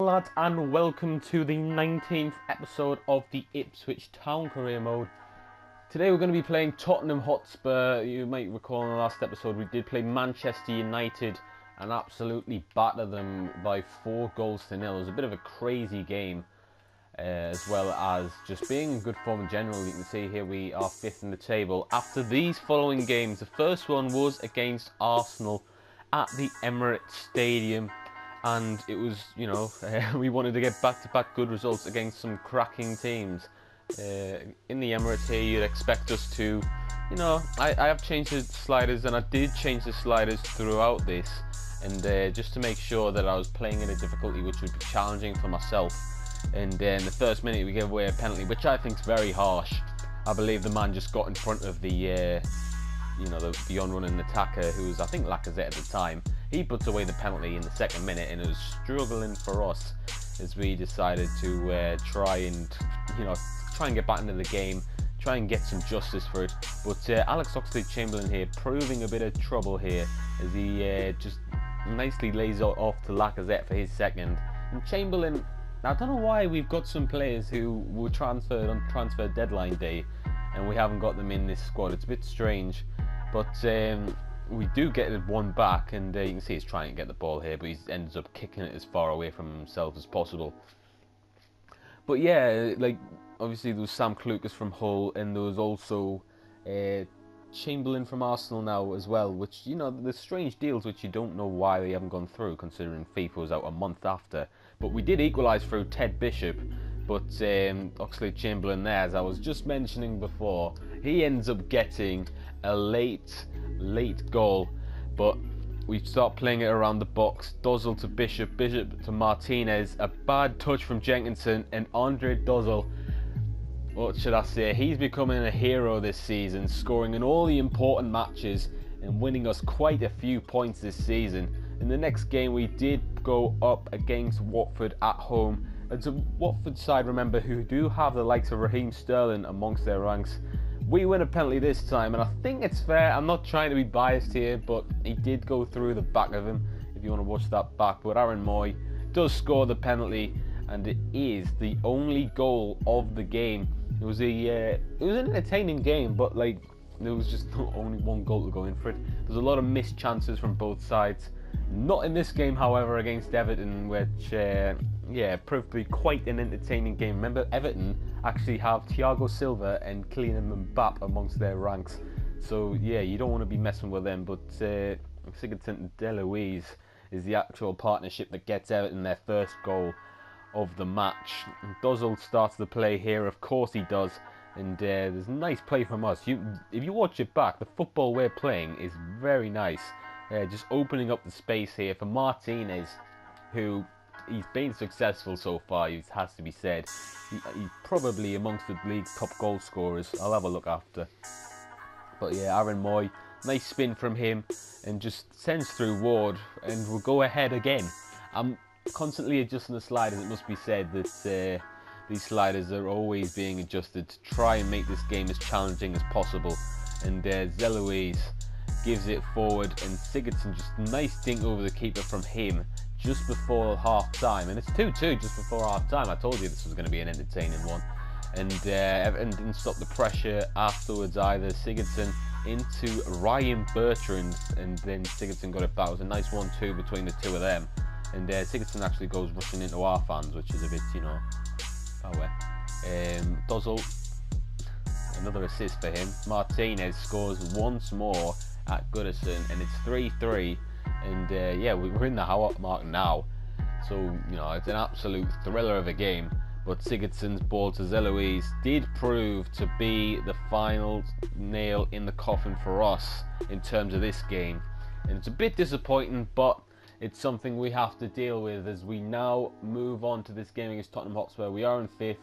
Lads, and welcome to the 19th episode of the Ipswich Town Career Mode. Today we're going to be playing Tottenham Hotspur. You might recall in the last episode we did play Manchester United and absolutely batter them by 4 goals to nil. It was a bit of a crazy game, as well as just being in good form in general. You can see here we are 5th in the table. After these following games, the first one was against Arsenal at the Emirates Stadium. And it was, we wanted to get back-to-back good results against some cracking teams. In the Emirates here, you'd expect us to, I have changed the sliders, and I did change the sliders throughout this. And just to make sure that I was playing in a difficulty which would be challenging for myself. And in the first minute, we gave away a penalty, which I think is very harsh. I believe the man just got in front of the on-running attacker, who was, I think, Lacazette at the time. He puts away the penalty in the second minute, and it was struggling for us as we decided to try and get back into the game, try and get some justice for it. But Alex Oxlade-Chamberlain here proving a bit of trouble here as he just nicely lays it off to Lacazette for his second. And Chamberlain, I don't know why we've got some players who were transferred on transfer deadline day and we haven't got them in this squad. It's a bit strange, but we do get one back, and you can see he's trying to get the ball here, but he ends up kicking it as far away from himself as possible. But yeah, obviously there was Sam Clucas from Hull, and there was also Chamberlain from Arsenal now as well, which, there's strange deals which you don't know why they haven't gone through, considering FIFA was out a month after. But we did equalise through Ted Bishop, but Oxlade-Chamberlain there, as I was just mentioning before, he ends up getting a late goal, but we start playing it around the box. Dozzle to Bishop, Bishop to Martinez, a bad touch from Jenkinson, and Andre Dozzle, what should I say, he's becoming a hero this season, scoring in all the important matches and winning us quite a few points this season. In the next game we did go up against Watford at home. It's a Watford side, remember, who do have the likes of Raheem Sterling amongst their ranks. We win a penalty this time, and I think it's fair. I'm not trying to be biased here, but he did go through the back of him, if you want to watch that back. But Aaron Moy does score the penalty, and it is the only goal of the game. It was an entertaining game, but there was just only one goal to go in for it. There's a lot of missed chances from both sides. Not in this game, however, against Everton, which proved to be quite an entertaining game. Remember, Everton actually have Thiago Silva and Kylian Mbappe amongst their ranks, so yeah, you don't want to be messing with them. But Sigurdsson and Deluise is the actual partnership that gets Everton their first goal of the match. Dozzle starts the play here, of course he does, and there's a nice play from us. If you watch it back, the football we're playing is very nice. Just opening up the space here for Martinez, who he's been successful so far, it has to be said. He's probably amongst the league's top goal scorers. I'll have a look after. But yeah, Aaron Moy, nice spin from him, and just sends through Ward, and we'll go ahead again. I'm constantly adjusting the sliders. It must be said that these sliders are always being adjusted to try and make this game as challenging as possible. And Zeloise gives it forward, and Sigurdsson just nice dink over the keeper from him just before half time, and it's 2-2 just before half time. I told you this was going to be an entertaining one, and Everton didn't stop the pressure afterwards either. Sigurdsson into Ryan Bertrand, and then Sigurdsson got it back. It was a nice 1-2 between the two of them, and Sigurdsson actually goes rushing into our fans, which is a bit, Dozzle, another assist for him. Martinez scores once more at Goodison, and it's 3-3, and we're in the hour mark now, so it's an absolute thriller of a game. But Sigurdsson's ball to Zeloise did prove to be the final nail in the coffin for us in terms of this game, and it's a bit disappointing, but it's something we have to deal with as we now move on to this game against Tottenham Hotspur. We are in 5th,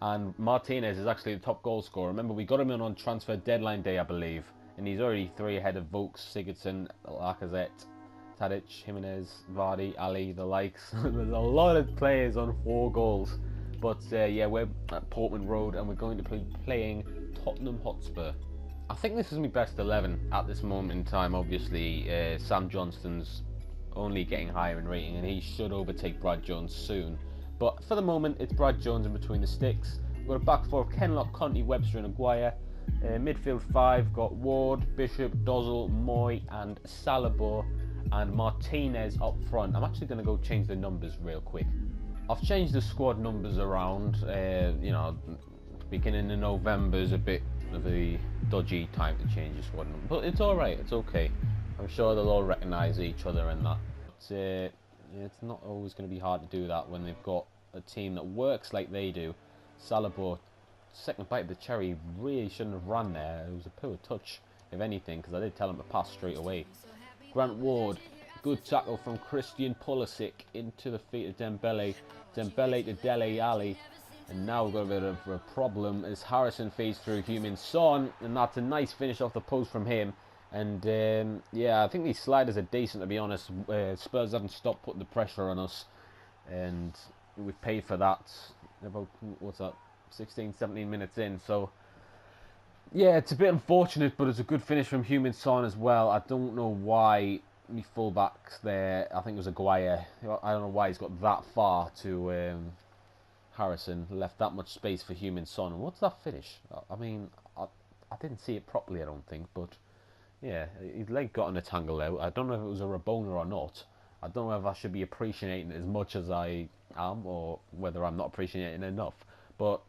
and Martinez is actually the top goal scorer. Remember, we got him in on transfer deadline day, I believe, and he's already 3 ahead of Vokes, Sigurdsson, Lacazette, Tadic, Jimenez, Vardy, Ali, the likes. There's a lot of players on 4 goals. But we're at Portman Road, and we're going to be playing Tottenham Hotspur. I think this is my best 11 at this moment in time. Obviously, Sam Johnston's only getting higher in rating, and he should overtake Brad Jones soon. But for the moment, it's Brad Jones in between the sticks. We've got a back four of Kenlock, Conte, Webster and Aguirre. Midfield 5, got Ward, Bishop, Dozzle, Moy and Salabor, and Martinez up front. I'm actually going to go change the numbers real quick. I've changed the squad numbers around. You know, beginning in November is a bit of a dodgy time to change the squad number, but it's alright, it's okay. I'm sure they'll all recognise each other and that. But, it's not always going to be hard to do that when they've got a team that works like they do. Salabor, second bite of the cherry, really shouldn't have run there. It was a poor touch, if anything, because I did tell him to pass straight away. Grant Ward, good tackle from Christian Pulisic into the feet of Dembele. Dembele to Dele Alli. And now we've got a bit of a problem as Harrison feeds through Heung-min Son, and that's a nice finish off the post from him. And yeah, I think these sliders are decent, to be honest. Spurs haven't stopped putting the pressure on us, and we've paid for that about, what's that, 16, 17 minutes in. So yeah, it's a bit unfortunate, but it's a good finish from Heung-min Son as well. I don't know why me fullbacks there, I think it was Aguirre, I don't know why he's got that far to Harrison, left that much space for Heung-min Son. And what's that finish? I mean, I didn't see it properly, I don't think, but yeah, his leg got in a tangle out. I don't know if it was a Rabona or not. I don't know if I should be appreciating it as much as I am, or whether I'm not appreciating it enough. But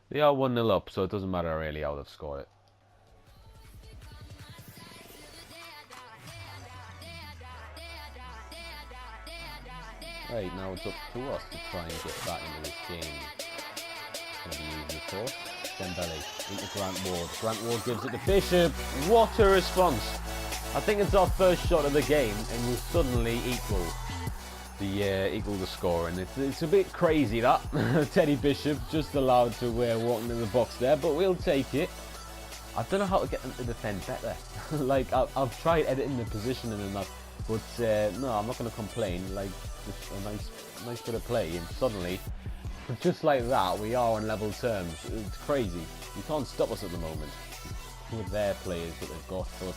they are 1-0 up, so it doesn't matter really how they've scored it. Right, now it's up to us to try and get back into this game. It's going to be easy, of course. Dembele into Grant Ward. Grant Ward gives it to Bishop. What a response! I think it's our first shot of the game, and we suddenly equal the score. And it's a bit crazy that Teddy Bishop just allowed to walk into the box there, but we'll take it. I don't know how to get them to defend better. Like I've tried editing the positioning and that, but no, I'm not going to complain. Like just a nice bit of play, and suddenly, just like that, we are on level terms. It's crazy. You can't stop us at the moment with their players that they've got, but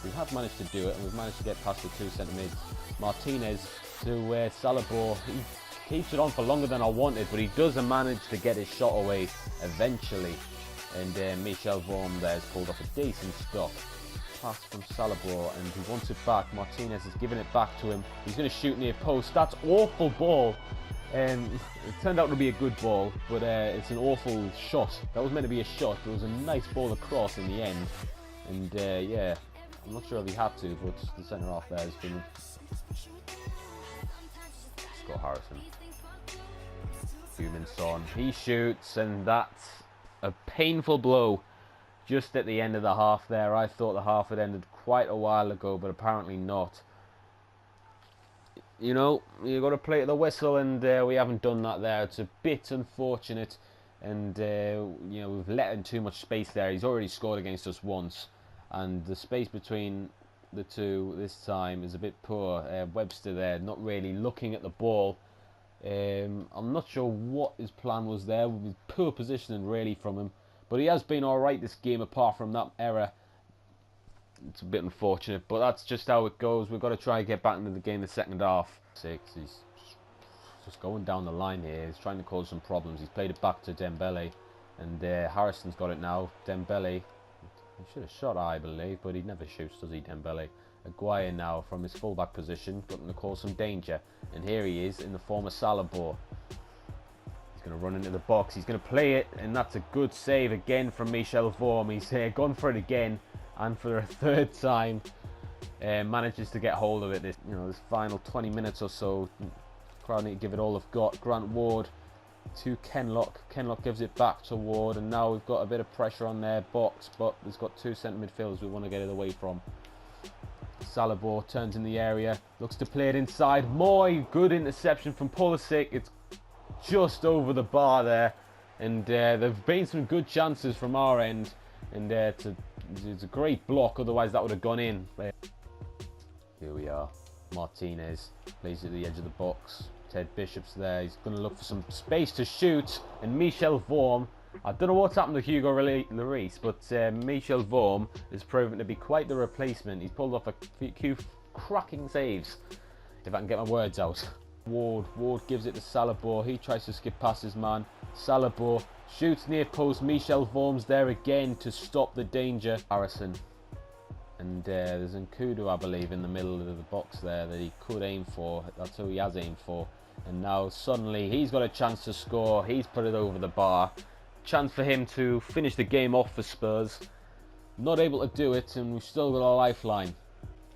we have managed to do it, and we've managed to get past the two centre mids. Martinez to Salabor. He keeps it on for longer than I wanted, but he does manage to get his shot away eventually. And Michel Vorm there has pulled off a decent stop. Pass from Salabor, and he wants it back. Martinez is giving it back to him. He's going to shoot near post. That's awful ball. It turned out to be a good ball, but it's an awful shot. That was meant to be a shot. It was a nice ball across in the end. And yeah, I'm not sure if he had to, but the centre half there has been Scott Harrison. Heung-min Son. He shoots, and that's a painful blow just at the end of the half there. I thought the half had ended quite a while ago, but apparently not. You know, you've got to play at the whistle, and we haven't done that there. It's a bit unfortunate, and you know, we've let in too much space there. He's already scored against us once, and the space between the two this time is a bit poor. Webster there, not really looking at the ball. I'm not sure what his plan was there, with poor positioning really from him, but he has been alright this game apart from that error. It's a bit unfortunate, but that's just how it goes. We've got to try and get back into the game the second half. He's just going down the line here. He's trying to cause some problems. He's played it back to Dembele, and Harrison's got it now. Dembele, he should have shot, I believe, but he never shoots, does he, Dembele? Aguirre now from his fullback position, looking to cause some danger, and here he is in the form of Salabor. He's going to run into the box. He's going to play it, and that's a good save again from Michel Vorm. He's gone for it again, and for a third time, manages to get hold of it. This final 20 minutes or so, crowd need to give it all they've got. Grant Ward to Kenlock. Kenlock gives it back to Ward, and now we've got a bit of pressure on their box, but there's got two centre midfielders we want to get it away from. Salabor turns in the area, looks to play it inside. Moy, good interception from Pulisic. It's just over the bar there, and there've been some good chances from our end, and it's a great block, otherwise that would have gone in. Here we are. Martinez plays at the edge of the box. Ted Bishop's there. He's going to look for some space to shoot, and Michel Vorm. I don't know what's happened to Hugo Lloris, but Michel Vorm is proven to be quite the replacement. He's pulled off a cracking saves. If I can get my words out. Ward gives it to Salabor. He tries to skip past his man. Salabor shoots near post. Michel Vorm's there again to stop the danger. Harrison. And there's Nkudu, I believe, in the middle of the box there that he could aim for. That's who he has aimed for. And now suddenly he's got a chance to score. He's put it over the bar. Chance for him to finish the game off for Spurs. Not able to do it, and we've still got a lifeline.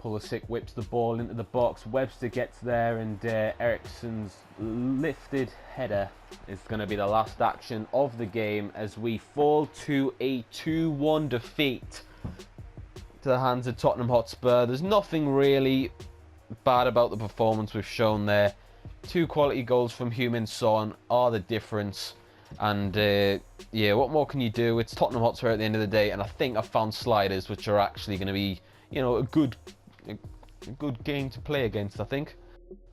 Pulisic whips the ball into the box. Webster gets there, and Eriksen's lifted header is going to be the last action of the game as we fall to a 2-1 defeat to the hands of Tottenham Hotspur. There's nothing really bad about the performance we've shown there. 2 quality goals from Heung-min Son are the difference. And yeah, what more can you do? It's Tottenham Hotspur at the end of the day, and I think I've found sliders which are actually going to be, you know, a good game to play against, I think.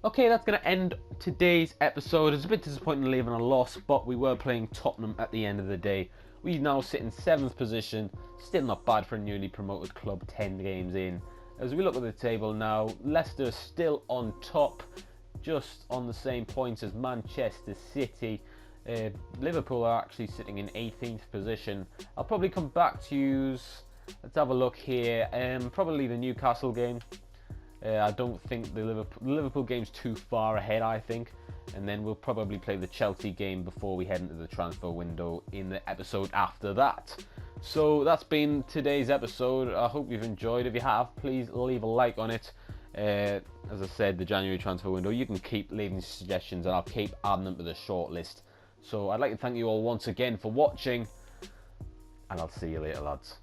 Okay, that's going to end today's episode. It's a bit disappointing leaving a loss, but we were playing Tottenham at the end of the day. We now sit in 7th position, still not bad for a newly promoted club 10 games in. As we look at the table now, Leicester is still on top, just on the same points as Manchester City. Liverpool are actually sitting in 18th position. I'll probably come back to you. Let's have a look here. Probably the Newcastle game. I don't think the Liverpool game's too far ahead, I think. And then we'll probably play the Chelsea game before we head into the transfer window in the episode after that. So that's been today's episode. I hope you've enjoyed. If you have, please leave a like on it. As I said, the January transfer window, you can keep leaving suggestions and I'll keep adding them to the shortlist. So I'd like to thank you all once again for watching, and I'll see you later, lads.